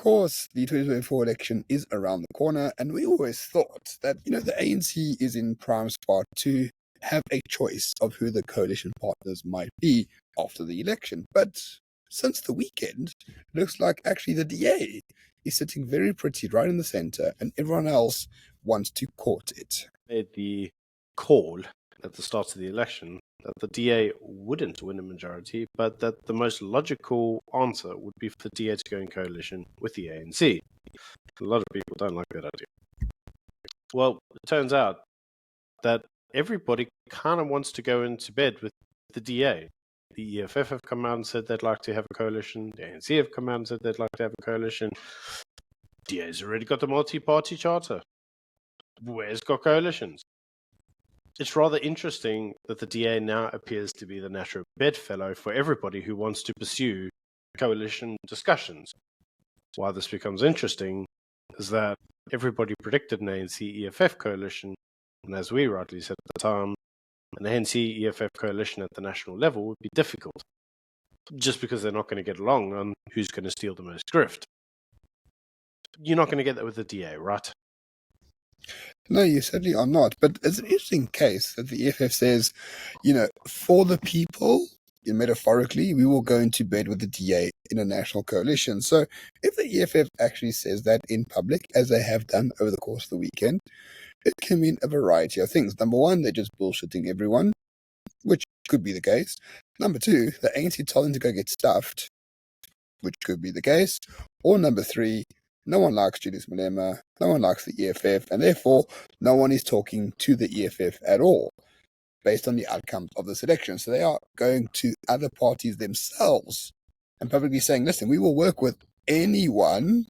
course, the 2024 election is around the corner, and we always thought that, the ANC is in prime spot to have a choice of who the coalition partners might be after the election. But since the weekend, it looks like actually the DA is sitting very pretty right in the center, and everyone else wants to court it. Made the call at the start of the election that the DA wouldn't win a majority, but that the most logical answer would be for the DA to go in coalition with the ANC. A lot of people don't like that idea. Well, it turns out that everybody kind of wants to go into bed with the DA. The EFF have come out and said they'd like to have a coalition. The ANC have come out and said they'd like to have a coalition. DA's already got the multi-party charter. Where's got coalitions? It's rather interesting that the DA now appears to be the natural bedfellow for everybody who wants to pursue coalition discussions. Why this becomes interesting is that everybody predicted an ANC-EFF coalition, and as we rightly said at the time, an ANC-EFF coalition at the national level would be difficult, just because they're not going to get along on who's going to steal the most grift. You're not going to get that with the DA, right? No, you certainly are not. But it's an interesting case that the EFF says, for the people, metaphorically, we will go into bed with the DA in a national coalition. So if the EFF actually says that in public, as they have done over the course of the weekend, it can mean a variety of things. Number one, they're just bullshitting everyone, which could be the case. Number two, the ANC told them to go get stuffed, which could be the case. Or number three, no one likes Julius Malema, no one likes the EFF, and therefore no one is talking to the EFF at all, based on the outcomes of this election. So they are going to other parties themselves and publicly saying, listen, we will work with anyone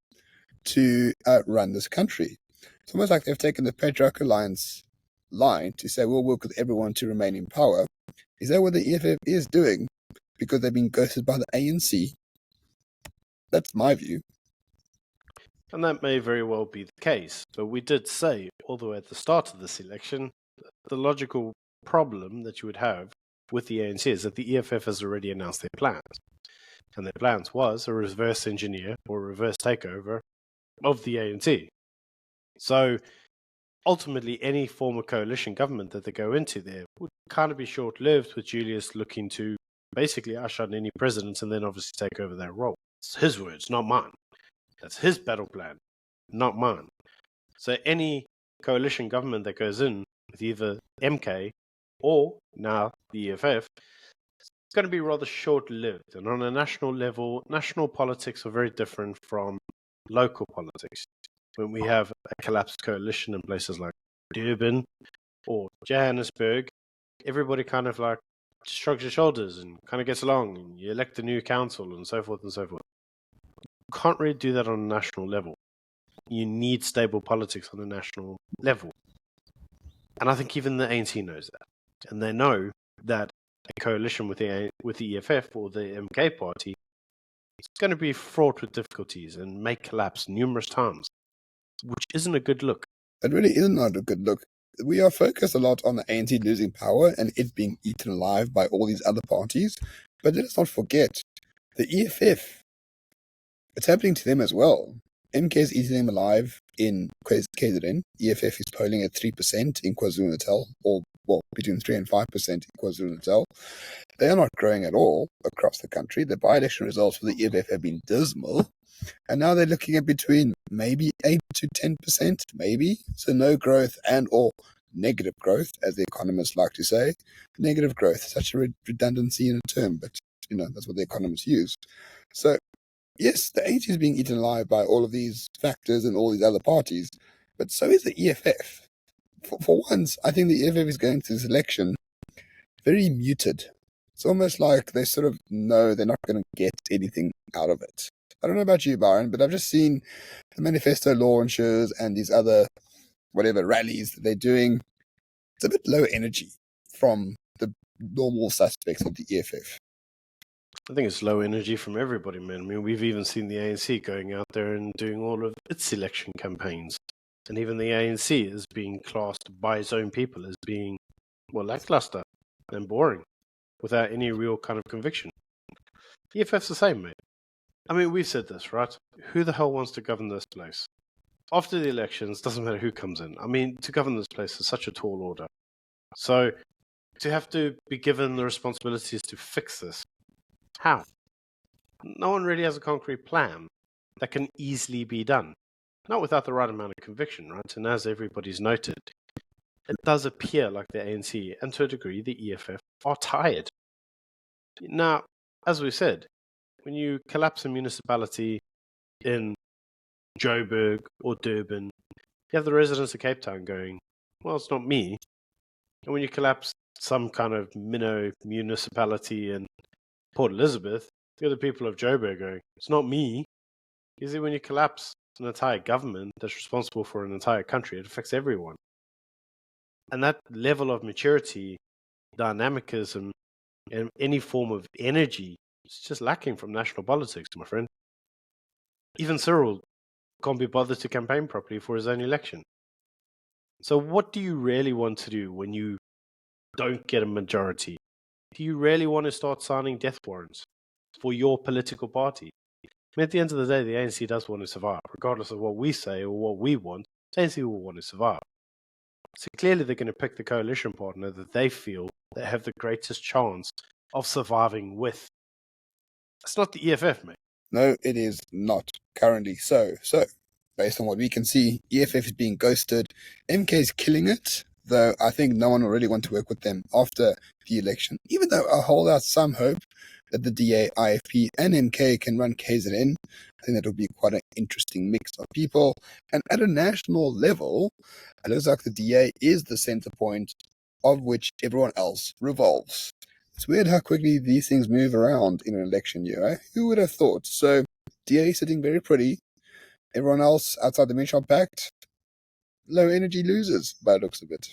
to run this country. It's almost like they've taken the Patriarch Alliance line to say we'll work with everyone to remain in power. Is that what the EFF is doing? Because they've been ghosted by the ANC? That's my view. And that may very well be the case. But we did say, all the way at the start of this election, the logical problem that you would have with the ANC is that the EFF has already announced their plans. And their plans was a reverse engineer or reverse takeover of the ANC. So ultimately, any form of coalition government that they go into there would kind of be short-lived, with Julius looking to basically usher in any president and then obviously take over that role. It's his words, not mine. That's his battle plan, not mine. So any coalition government that goes in with either MK or now the EFF, it's going to be rather short-lived. And on a national level, national politics are very different from local politics. When we have a collapsed coalition in places like Durban or Johannesburg, everybody kind of like shrugs their shoulders and kind of gets along, and you elect a new council and so forth and so forth. You can't really do that on a national level. You need stable politics on a national level. And I think even the ANC knows that. And they know that a coalition with the EFF or the MK party is going to be fraught with difficulties and may collapse numerous times, which isn't a good look. It really is not a good look. We are focused a lot on the ANC losing power and it being eaten alive by all these other parties. But let's not forget, the EFF, it's happening to them as well. MK is eating them alive in KZN. EFF is polling at 3% in KwaZulu-Natal, or between 3 and 5% in KwaZulu-Natal. They are not growing at all across the country. The by-election results for the EFF have been dismal. And now they're looking at between maybe 8 to 10%, maybe. So no growth and or negative growth, as the economists like to say. Negative growth, such a redundancy in a term, but that's what the economists use. So yes, the ANC is being eaten alive by all of these factors and all these other parties, but so is the EFF. For once, I think the EFF is going to this election very muted. It's almost like they sort of know they're not going to get anything out of it. I don't know about you, Byron, but I've just seen the manifesto launches and these other rallies that they're doing. It's a bit low energy from the normal suspects of the EFF. I think it's low energy from everybody, man. I mean, we've even seen the ANC going out there and doing all of its election campaigns. And even the ANC is being classed by its own people as being, lackluster and boring, without any real kind of conviction. The EFF's the same, mate. I mean, we've said this, right? Who the hell wants to govern this place? After the elections, doesn't matter who comes in. I mean, to govern this place is such a tall order. So to have to be given the responsibilities to fix this, how? No one really has a concrete plan that can easily be done. Not without the right amount of conviction, right? And as everybody's noted, it does appear like the ANC, and to a degree the EFF, are tired. Now, as we said, when you collapse a municipality in Joburg or Durban, you have the residents of Cape Town going, well, it's not me. And when you collapse some kind of minnow municipality in Port Elizabeth, the other people of Joburg going, it's not me. You see, when you collapse an entire government that's responsible for an entire country, it affects everyone. And that level of maturity, dynamicism, and any form of energy is just lacking from national politics, my friend. Even Cyril can't be bothered to campaign properly for his own election. So what do you really want to do when you don't get a majority? Do you really want to start signing death warrants for your political party? I mean, at the end of the day, the ANC does want to survive, regardless of what we say or what we want. The ANC will want to survive. So clearly they're going to pick the coalition partner that they feel they have the greatest chance of surviving with. It's not the EFF, mate. No, it is not currently so. So, based on what we can see, EFF is being ghosted. MK is killing it, though I think no one will really want to work with them after the election, even though I hold out some hope that the DA, IFP, and MK can run KZN. I think that will be quite an interesting mix of people. And at a national level, it looks like the DA is the center point of which everyone else revolves. It's weird how quickly these things move around in an election year. Eh? Who would have thought? So, DA sitting very pretty. Everyone else outside the Midshot Pact, low energy losers by the looks of it.